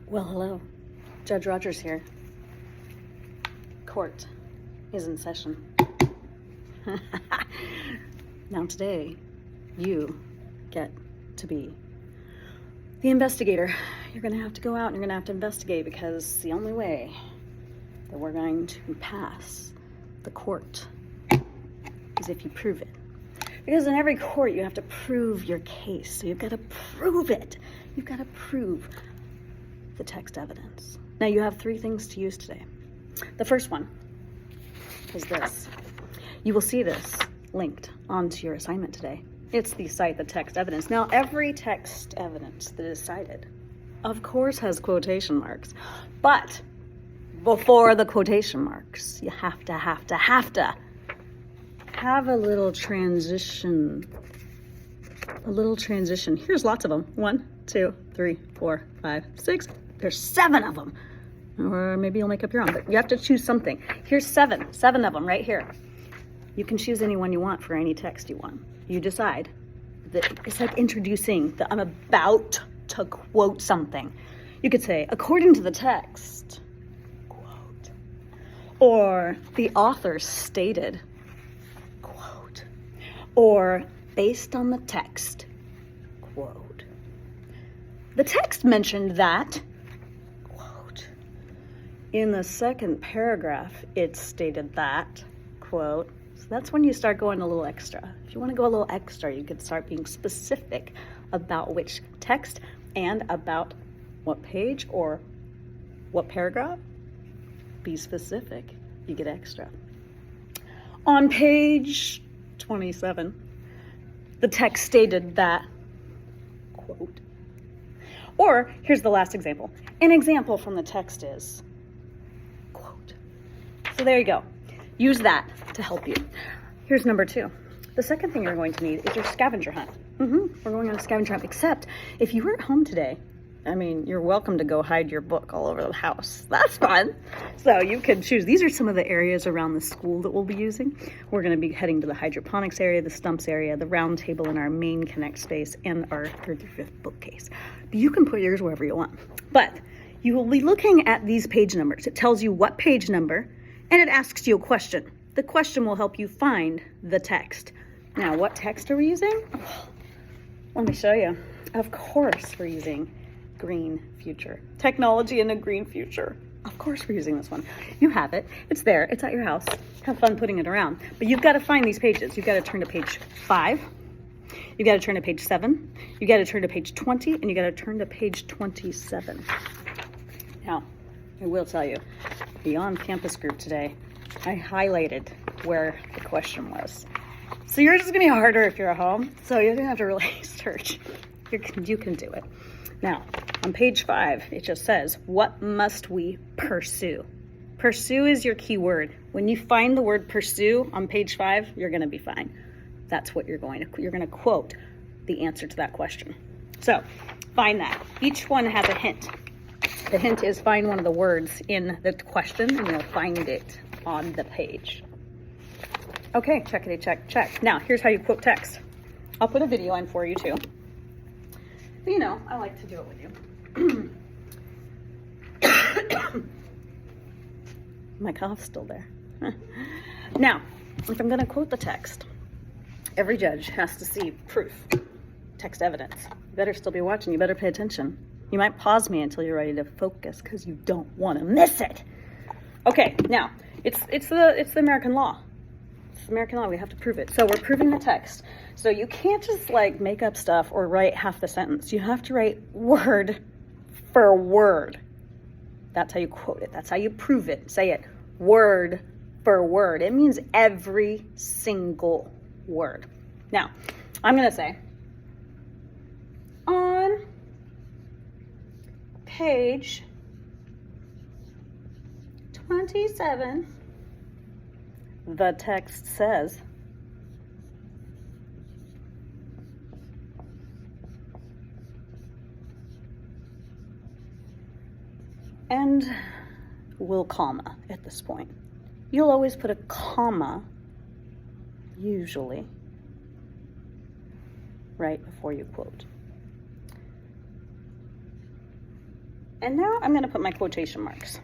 Well, hello. Judge Rogers here. Court is in session. Now today, you get to be the investigator. You're going to have to go out and you're going to have to investigate, because the only way that we're going to pass the court is if you prove it. Because in every court, you have to prove your case. So you've got to prove it. You've got to prove the text evidence. Now you have 3 things to use today. The first one is this. You will see this linked onto your assignment today. It's the cite the text evidence. Now every text evidence that is cited, of course, has quotation marks, but before the quotation marks, you have to have a little transition. Here's lots of them. 1, 2, 3, 4, 5, 6. There's 7 of them. Or maybe you'll make up your own, but you have to choose something. Here's 7 of them right here. You can choose any one you want for any text you want. You decide. That it's like introducing that I'm about to quote something. You could say, according to the text, quote. Or the author stated, quote. Or based on the text, quote. The text mentioned that, quote. In the second paragraph, it stated that, quote. So that's when you start going a little extra. If you want to go a little extra, you could start being specific about which text and about what page or what paragraph. Be specific. You get extra. On page 27, the text stated that, quote. Or here's the last example. An example from the text is, quote. So there you go. Use that to help you. Here's number 2. The second thing you're going to need is your scavenger hunt. We're going on a scavenger hunt, except if you were at home today, you're welcome to go hide your book all over the house. That's fun. So you could choose. These are some of the areas around the school that we'll be using. We're going to be heading to the hydroponics area, the stumps area, the round table in our main connect space, and our 3rd through 5th bookcase. You can put yours wherever you want. But you will be looking at these page numbers. It tells you what page number, and it asks you a question. The question will help you find the text. Now, what text are we using? Let me show you. Of course, we're using Green Future. Technology in a Green Future. Of course we're using this one. You have it. It's there. It's at your house. Have fun putting it around. But you've got to find these pages. You've got to turn to page 5. You've got to turn to page 7. You've got to turn to page 20. And you've got to turn to page 27. Now, I will tell you, the on-campus group today, I highlighted where the question was. So yours is going to be harder if you're at home. So you're going to have to really search. You can do it. Now, on page 5, it just says, what must we pursue? Pursue is your key word. When you find the word pursue on page 5, you're going to be fine. That's what you're going to quote the answer to that question. So find that. Each one has a hint. The hint is find one of the words in the question and you'll find it on the page. Okay, checkity check. Now, here's how you quote text. I'll put a video on for you too. But I like to do it with you. My cough's still there. Now, if I'm going to quote the text, every judge has to see proof, text evidence. You better still be watching. You better pay attention. You might pause me until you're ready to focus because you don't want to miss it. Okay, now, it's the American law. It's American law. We have to prove it. So we're proving the text. So you can't just make up stuff or write half the sentence. You have to write word for word. That's how you quote it. That's how you prove it. Say it word for word. It means every single word. Now, I'm going to say on page 27, the text says, and we'll comma at this point. You'll always put a comma, usually, right before you quote. And now I'm gonna put my quotation marks.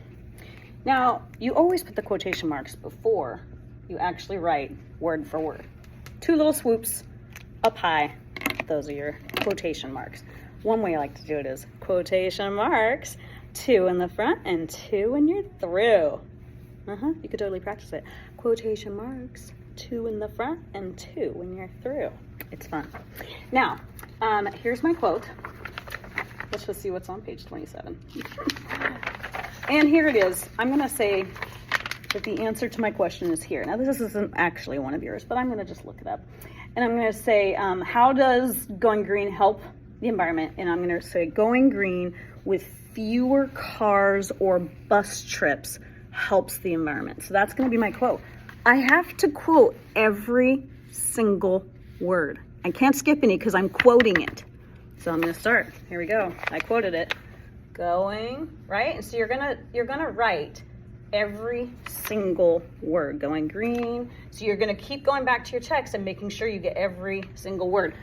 Now, you always put the quotation marks before you actually write word for word. 2 little swoops up high, those are your quotation marks. One way I like to do it is quotation marks, 2 in the front and 2 when you're through. You could totally practice it. Quotation marks, 2 in the front and 2 when you're through. It's fun. Now, here's my quote. Let's just see what's on page 27. And here it is. I'm gonna say that the answer to my question is here. Now, this isn't actually one of yours, but I'm gonna just look it up. And I'm gonna say, how does going green help the environment? And I'm gonna say going green with fewer cars or bus trips helps the environment. So that's gonna be my quote. I have to quote every single word. I can't skip any because I'm quoting it. So I'm gonna start. Here we go. I quoted it. Going, right? And so you're gonna write every single word. Going green. So you're gonna keep going back to your text and making sure you get every single word.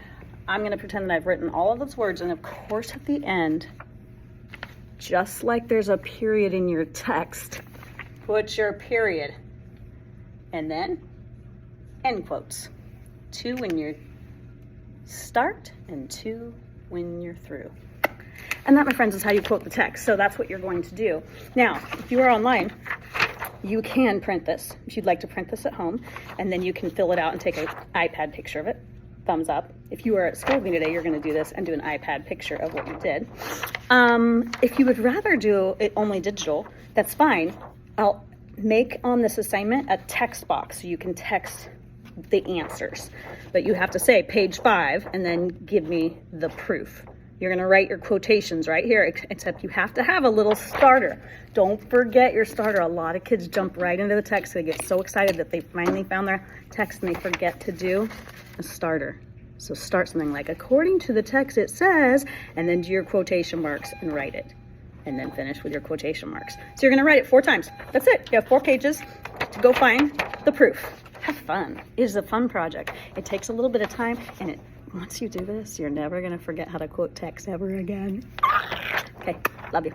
I'm gonna pretend that I've written all of those words, and of course at the end, just like there's a period in your text, put your period. And then end quotes. 2 when you start and 2 when you're through. And that, my friends, is how you quote the text. So that's what you're going to do. Now, if you are online, you can print this. If you'd like to print this at home, and then you can fill it out and take an iPad picture of it. Thumbs up. If you are at school with me today, you're going to do this and do an iPad picture of what you did. If you would rather do it only digital, that's fine. I'll make on this assignment a text box so you can text the answers. But you have to say page 5 and then give me the proof. You're gonna write your quotations right here, except you have to have a little starter. Don't forget your starter. A lot of kids jump right into the text. They get so excited that they finally found their text and they forget to do a starter. So start something like, according to the text it says, and then do your quotation marks and write it. And then finish with your quotation marks. So you're gonna write it 4 times. That's it. You have 4 pages to go find the proof. Have fun. It is a fun project. It takes a little bit of time, and once you do this, you're never gonna forget how to quote text ever again. Okay, love you.